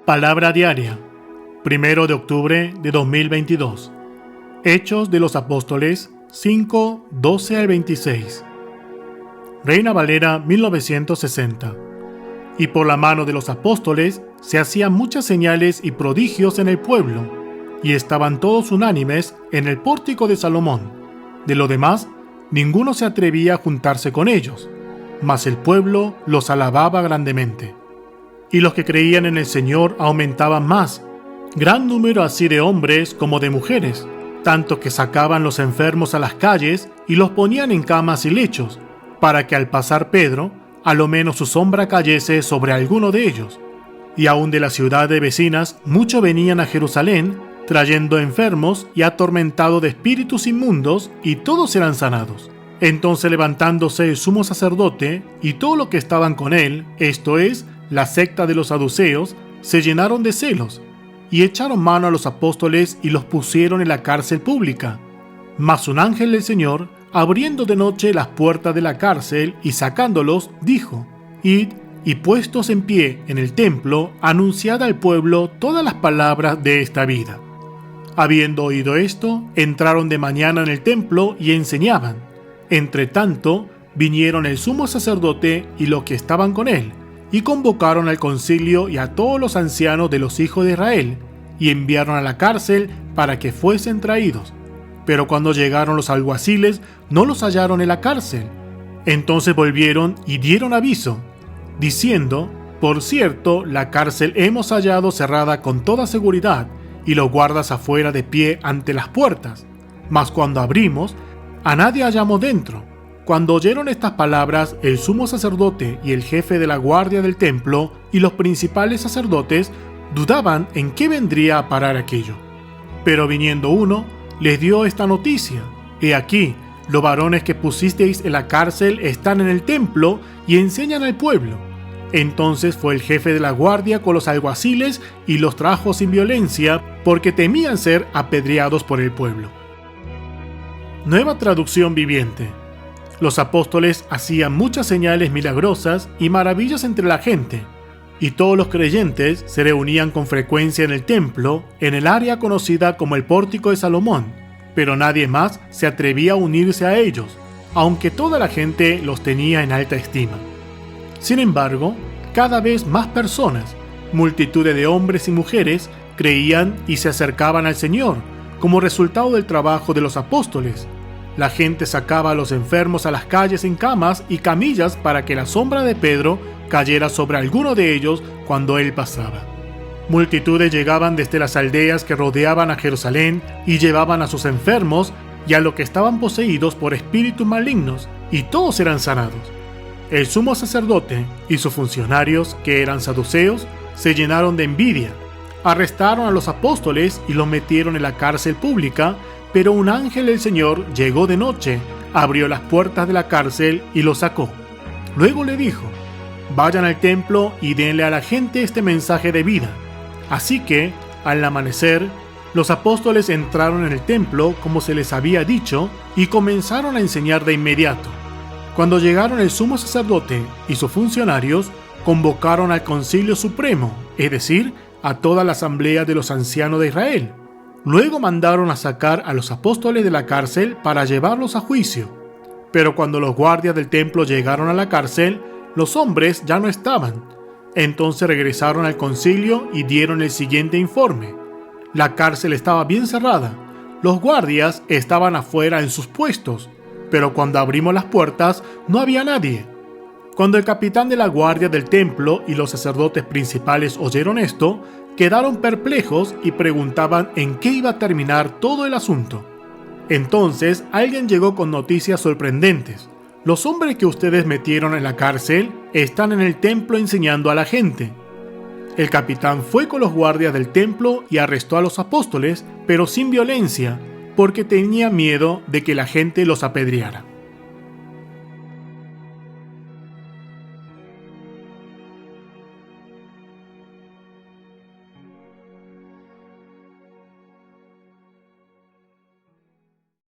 Palabra diaria, 1 de octubre de 2022. Hechos de los Apóstoles 5, 12 al 26. Reina Valera 1960. Y por la mano de los apóstoles se hacían muchas señales y prodigios en el pueblo, y estaban todos unánimes en el pórtico de Salomón. De lo demás, ninguno se atrevía a juntarse con ellos, mas el pueblo los alababa grandemente. Y los que creían en el Señor aumentaban más, gran número así de hombres como de mujeres, tanto que sacaban los enfermos a las calles y los ponían en camas y lechos, para que al pasar Pedro, a lo menos su sombra cayese sobre alguno de ellos. Y aun de las ciudades vecinas muchos venían a Jerusalén, trayendo enfermos y atormentados de espíritus inmundos, y todos eran sanados. Entonces levantándose el sumo sacerdote y todo lo que estaban con él, esto es, la secta de los saduceos, se llenaron de celos, y echaron mano a los apóstoles y los pusieron en la cárcel pública. Mas un ángel del Señor, abriendo de noche las puertas de la cárcel y sacándolos, dijo: Id, y puestos en pie en el templo, anunciad al pueblo todas las palabras de esta vida. Habiendo oído esto, entraron de mañana en el templo y enseñaban. Entre tanto, vinieron el sumo sacerdote y los que estaban con él, y convocaron al concilio y a todos los ancianos de los hijos de Israel, y enviaron a la cárcel para que fuesen traídos. Pero cuando llegaron los alguaciles, no los hallaron en la cárcel. Entonces volvieron y dieron aviso, diciendo: Por cierto, la cárcel hemos hallado cerrada con toda seguridad, y los guardas afuera de pie ante las puertas. Mas cuando abrimos, a nadie hallamos dentro. Cuando oyeron estas palabras, el sumo sacerdote y el jefe de la guardia del templo y los principales sacerdotes dudaban en qué vendría a parar aquello. Pero viniendo uno, les dio esta noticia: He aquí, los varones que pusisteis en la cárcel están en el templo y enseñan al pueblo. Entonces fue el jefe de la guardia con los alguaciles y los trajo sin violencia, porque temían ser apedreados por el pueblo. Nueva traducción viviente. Los apóstoles hacían muchas señales milagrosas y maravillas entre la gente, y todos los creyentes se reunían con frecuencia en el templo, en el área conocida como el pórtico de Salomón, pero nadie más se atrevía a unirse a ellos, aunque toda la gente los tenía en alta estima. Sin embargo, cada vez más personas, multitudes de hombres y mujeres, creían y se acercaban al Señor, como resultado del trabajo de los apóstoles. La gente sacaba a los enfermos a las calles en camas y camillas para que la sombra de Pedro cayera sobre alguno de ellos cuando él pasaba. Multitudes llegaban desde las aldeas que rodeaban a Jerusalén y llevaban a sus enfermos y a los que estaban poseídos por espíritus malignos, y todos eran sanados. El sumo sacerdote y sus funcionarios, que eran saduceos, se llenaron de envidia. Arrestaron a los apóstoles y los metieron en la cárcel pública, pero un ángel del Señor llegó de noche, abrió las puertas de la cárcel y los sacó. Luego le dijo: Vayan al templo y denle a la gente este mensaje de vida. Así que, al amanecer, los apóstoles entraron en el templo como se les había dicho y comenzaron a enseñar de inmediato. Cuando llegaron el sumo sacerdote y sus funcionarios, convocaron al concilio supremo, es decir, a toda la asamblea de los ancianos de Israel. Luego mandaron a sacar a los apóstoles de la cárcel para llevarlos a juicio. Pero cuando los guardias del templo llegaron a la cárcel, los hombres ya no estaban. Entonces regresaron al concilio y dieron el siguiente informe: La cárcel estaba bien cerrada. Los guardias estaban afuera en sus puestos, pero cuando abrimos las puertas no había nadie. Cuando el capitán de la guardia del templo y los sacerdotes principales oyeron esto, quedaron perplejos y preguntaban en qué iba a terminar todo el asunto. Entonces alguien llegó con noticias sorprendentes: Los hombres que ustedes metieron en la cárcel están en el templo enseñando a la gente. El capitán fue con los guardias del templo y arrestó a los apóstoles, pero sin violencia, porque tenía miedo de que la gente los apedreara.